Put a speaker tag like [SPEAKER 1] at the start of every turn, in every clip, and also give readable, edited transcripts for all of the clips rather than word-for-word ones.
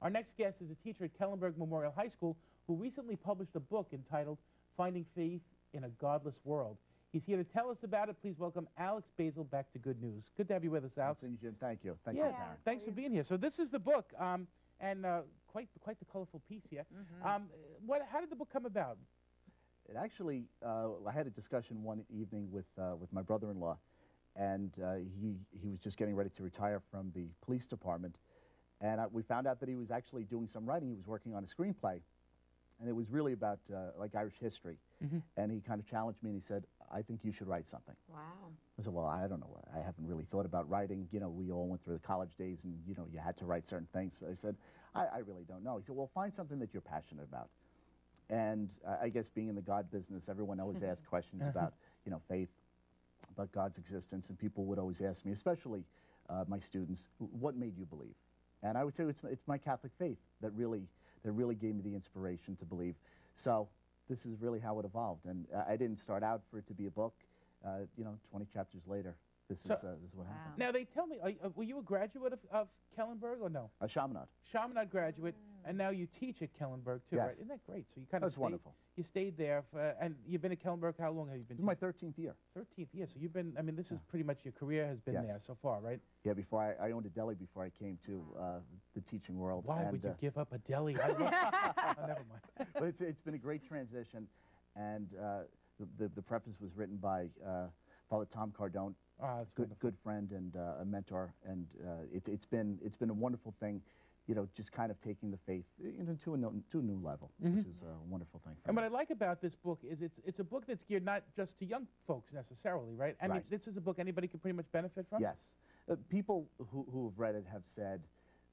[SPEAKER 1] Our next guest is a teacher at Kellenberg Memorial High School who recently published a book entitled Finding Faith in a Godless World. He's here to tell us about it. Please welcome Alex Basile back to Good News. Good to have you with us, Alex.
[SPEAKER 2] Jim. Thank you. Thank
[SPEAKER 1] you,
[SPEAKER 2] Karen.
[SPEAKER 1] Thanks for being here. So this is the book, and quite the colorful piece here. How did the book come about?
[SPEAKER 2] It actually, I had a discussion one evening with my brother-in-law, and he was just getting ready to retire from the police department, and we found out that he was actually doing some writing. He was working on a screenplay, and it was really about like Irish history. And he kind of challenged me, and he said, "I think you should write something."
[SPEAKER 3] Wow.
[SPEAKER 2] I said, "Well, I don't know. I haven't really thought about writing. You know, we all went through the college days, and you know, you had to write certain things." So I said, I really don't know." He said, "Well, find something that you're passionate about." And I guess being in the God business, everyone always asks questions about, you know, faith, about God's existence, and people would always ask me, especially my students, "What made you believe?" And I would say it's my Catholic faith that really gave me the inspiration to believe. So this is really how it evolved, and I didn't start out for it to be a book. You know, 20 chapters later, this is what happened.
[SPEAKER 1] Now they tell me, were you a graduate of Kellenberg or no?
[SPEAKER 2] A Chaminade.
[SPEAKER 1] Chaminade graduate, and now you teach at Kellenberg too,
[SPEAKER 2] Yes.
[SPEAKER 1] right? Isn't that great? So you kind of
[SPEAKER 2] That's wonderful.
[SPEAKER 1] You stayed there, and you've been at Kellenberg. How long have you been?
[SPEAKER 2] This is my 13th year.
[SPEAKER 1] 13th year. So you've been. I mean, this is pretty much your career has been
[SPEAKER 2] Yes.
[SPEAKER 1] there so far, right?
[SPEAKER 2] Yeah. Before I owned a deli before I came to the teaching world.
[SPEAKER 1] Why
[SPEAKER 2] and,
[SPEAKER 1] would you give up a deli? I love oh, never mind.
[SPEAKER 2] But it's been a great transition, and the preface was written by Father Tom Cardone, good friend and a mentor, and it's been a wonderful thing, you know, just kind of taking the faith, you know, to a new level, which is a wonderful thing.
[SPEAKER 1] And what I like about this book is it's a book that's geared not just to young folks necessarily, right? I mean, this is a book anybody can pretty much benefit from.
[SPEAKER 2] Yes, people who have read it have said,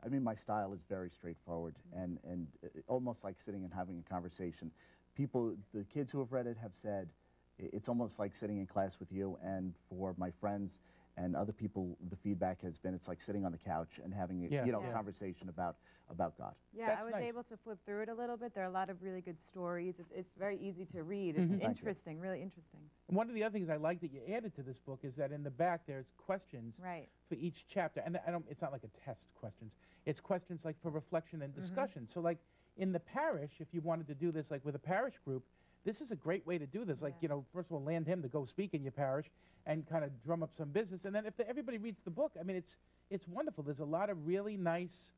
[SPEAKER 2] I mean, my style is very straightforward and almost like sitting and having a conversation. The kids who have read it have said, it's almost like sitting in class with you, and for my friends and other people, the feedback has been it's like sitting on the couch and having a conversation about God.
[SPEAKER 3] Yeah,
[SPEAKER 1] That's
[SPEAKER 3] I was
[SPEAKER 1] nice.
[SPEAKER 3] able to flip through it a little bit. There are a lot of really good stories. It's very easy to read. It's interesting, really interesting.
[SPEAKER 1] And one of the other things I like that you added to this book is that in the back there's questions for each chapter, and it's not like a test questions. It's questions like for reflection and discussion. So like in the parish, if you wanted to do this like with a parish group, this is a great way to do this. Like, you know, first of all, land him to go speak in your parish and kind of drum up some business. And then if everybody reads the book, I mean, it's wonderful. There's a lot of really nice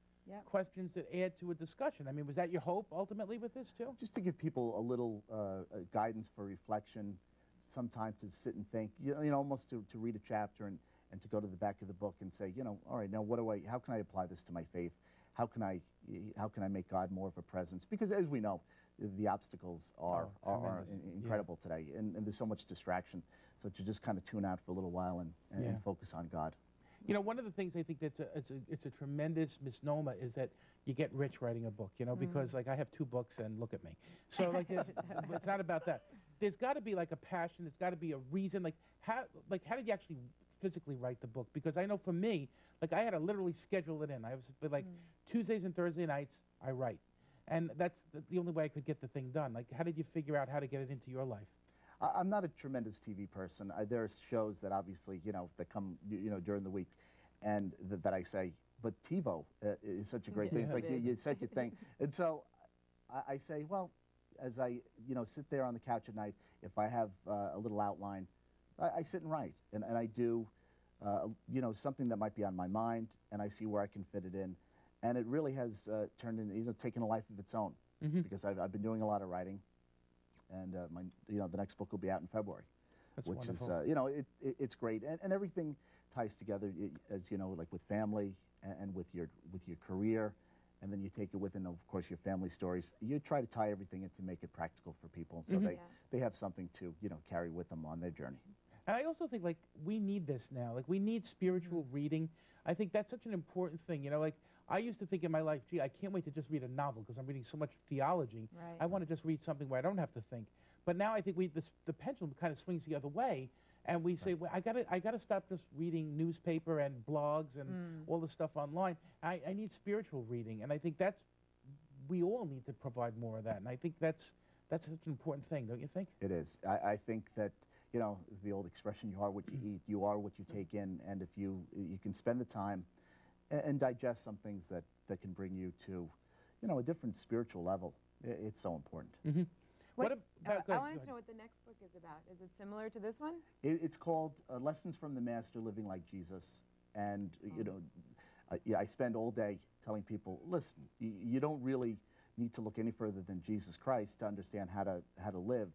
[SPEAKER 1] questions that add to a discussion. I mean, was that your hope ultimately with this too?
[SPEAKER 2] Just to give people a little guidance for reflection, some time to sit and think, you know, almost to read a chapter and to go to the back of the book and say, you know, all right, now how can I apply this to my faith? How can I make God more of a presence? Because as we know, the obstacles are incredible today, and there's so much distraction. So to just kind of tune out for a little while and focus on God.
[SPEAKER 1] You know, one of the things I think that's it's a tremendous misnomer is that you get rich writing a book, you know, because like I have 2 books and look at me. So like it's not about that. There's got to be like a passion. There's got to be a reason. Like how did you actually physically write the book? Because I know for me, like I had to literally schedule it in. I was like Tuesdays and Thursday nights I write. And that's the only way I could get the thing done. Like, how did you figure out how to get it into your life?
[SPEAKER 2] I'm not a tremendous TV person. There are shows that obviously, you know, that come, you know, during the week, and that I say, but TiVo is such a great thing. It's like you said your thing. And so I say, well, as I, you know, sit there on the couch at night, if I have a little outline, I sit and write. And I do, you know, something that might be on my mind, and I see where I can fit it in. And it really has turned into, you know, taken a life of its own, because I've been doing a lot of writing, and you know, the next book will be out in February, which wonderful. Is, you know, it's great, and everything ties together, as you know, like with family and with your career, and then you take it within, of course, your family stories. You try to tie everything in to make it practical for people, so they have something to, you know, carry with them on their journey.
[SPEAKER 1] And I also think, like, we need this now. Like, we need spiritual reading. I think that's such an important thing. You know, like, I used to think in my life, gee, I can't wait to just read a novel because I'm reading so much theology. I want to just read something where I don't have to think. But now I think the pendulum kind of swings the other way, and we say, well, I gotta stop just reading newspaper and blogs and all the stuff online. I need spiritual reading, and I think we all need to provide more of that. And I think that's such an important thing, don't you think?
[SPEAKER 2] It is. I think that, you know, the old expression, you are what you eat, you are what you take in, and if you can spend the time and digest some things that can bring you to, a different spiritual level. It's so important.
[SPEAKER 1] Mm-hmm.
[SPEAKER 3] I wanted to know what the next book is about. Is it similar to this one?
[SPEAKER 2] It's called Lessons from the Master, Living Like Jesus. And, I spend all day telling people, listen, you don't really need to look any further than Jesus Christ to understand how to live.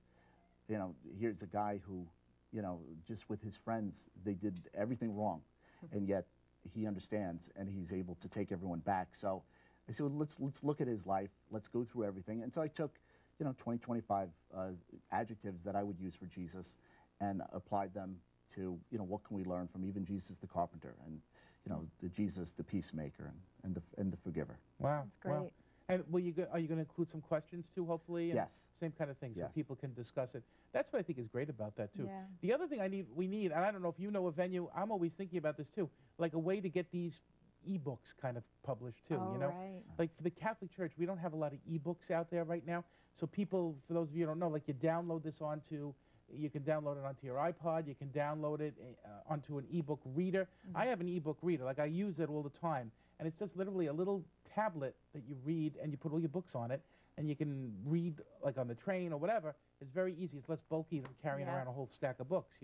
[SPEAKER 2] Here's a guy who, just with his friends, they did everything wrong, and yet he understands and he's able to take everyone back. So I said, well, let's look at his life. Let's go through everything. And so I took, 20, 25 adjectives that I would use for Jesus and applied them to, what can we learn from even Jesus the carpenter and, the Jesus the peacemaker and the forgiver.
[SPEAKER 1] Wow.
[SPEAKER 3] That's great.
[SPEAKER 1] Wow. And are you going to include some questions too, hopefully? And
[SPEAKER 2] yes.
[SPEAKER 1] Same kind of thing, so
[SPEAKER 2] yes.
[SPEAKER 1] people can discuss it. That's what I think is great about that too.
[SPEAKER 3] Yeah.
[SPEAKER 1] The other thing we need, and I don't know if you know a venue, I'm always thinking about this too, like a way to get these e-books kind of published too,
[SPEAKER 3] Right.
[SPEAKER 1] Like for the Catholic Church, we don't have a lot of e-books out there right now. So people, for those of you who don't know, like you download this you can download it onto your iPod, you can download it onto an e-book reader. Mm-hmm. I have an e-book reader, like I use it all the time. And it's just literally a little tablet that you read and you put all your books on it and you can read like on the train or whatever. It's very easy. It's less bulky than carrying around a whole stack of books,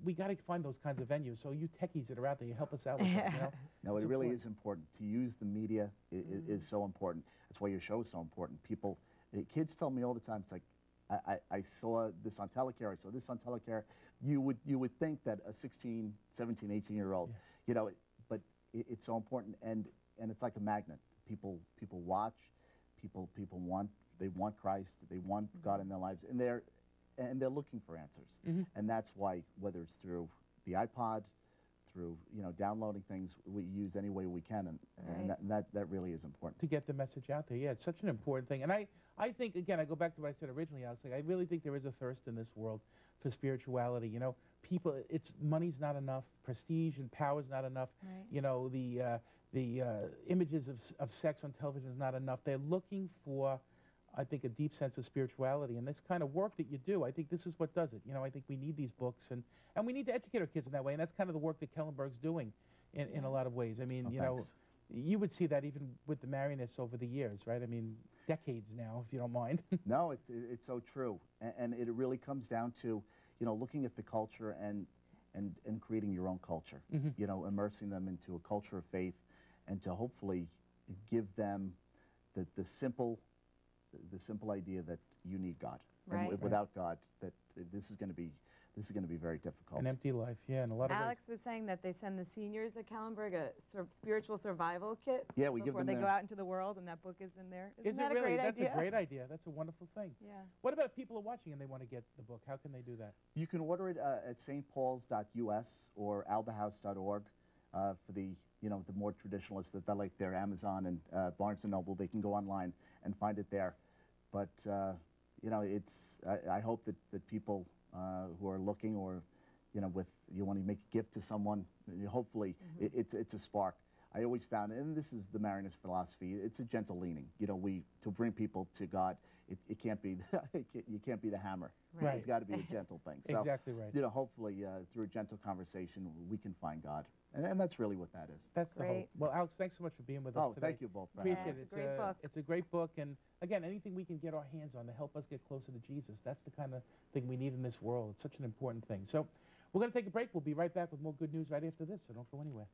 [SPEAKER 1] We got to find those kinds of venues. So you techies that are out there, you help us out with that,
[SPEAKER 2] No, it really is important. To use the media is so important. That's why your show is so important. Kids tell me all the time, it's like, I saw this on Telecare, I saw this on Telecare. You would think that a 16, 17, 18-year-old, but it's so important, and it's like a magnet. People watch, people want Christ, they want God in their lives, and they're looking for answers. And that's why, whether it's through the iPod, through downloading things, we use any way we can, and that really is important. To
[SPEAKER 1] get the message out there, yeah, it's such an important thing. And I think, again, I go back to what I said originally, Alex, I really think there is a thirst in this world for spirituality. People, money's not enough, prestige and power's not enough. Right. The images of sex on television is not enough. They're looking for, I think, a deep sense of spirituality. And this kind of work that you do, I think this is what does it. I think we need these books, and we need to educate our kids in that way. And that's kind of the work that Kellenberg's doing in a lot of ways. I mean, you would see that even with the Marianists over the years, right? I mean, decades now, if you don't mind.
[SPEAKER 2] No, it's so true. And it really comes down to, looking at the culture and creating your own culture, immersing them into a culture of faith, and to hopefully give them the simple idea that you need God.
[SPEAKER 3] Right.
[SPEAKER 2] And without God, that this is going to be very difficult.
[SPEAKER 1] An empty life, yeah, in a lot of ways.
[SPEAKER 3] Alex was saying that they send the seniors at Kellenberg a spiritual survival kit.
[SPEAKER 2] Yeah, we give them
[SPEAKER 3] before they go out into the world, and that book is in there. Isn't that
[SPEAKER 1] a great idea?
[SPEAKER 3] idea?
[SPEAKER 1] That's a great idea. That's a wonderful thing.
[SPEAKER 3] Yeah.
[SPEAKER 1] What about if people are watching and they want to get the book? How can they do that?
[SPEAKER 2] You can order it at stpauls.us or albahouse.org for the more traditionalists that like their Amazon and Barnes & Noble. They can go online and find it there. But, I hope that people who are looking, or, you want to make a gift to someone, hopefully it's a spark. I always found, and this is the Marianist philosophy, it's a gentle leaning. To bring people to God, it can't be, you can't be the hammer.
[SPEAKER 3] Right.
[SPEAKER 2] It's got to be a gentle thing. So,
[SPEAKER 1] exactly right.
[SPEAKER 2] Hopefully through a gentle conversation, we can find God. And that's really what that is.
[SPEAKER 1] That's the hope. Well, Alex, thanks so much for being with us today.
[SPEAKER 2] Thank you both.
[SPEAKER 1] Appreciate it.
[SPEAKER 3] It's a great book.
[SPEAKER 1] It's a great book. And again, anything we can get our hands on to help us get closer to Jesus, that's the kind of thing we need in this world. It's such an important thing. So we're going to take a break. We'll be right back with more good news right after this, so don't go anywhere.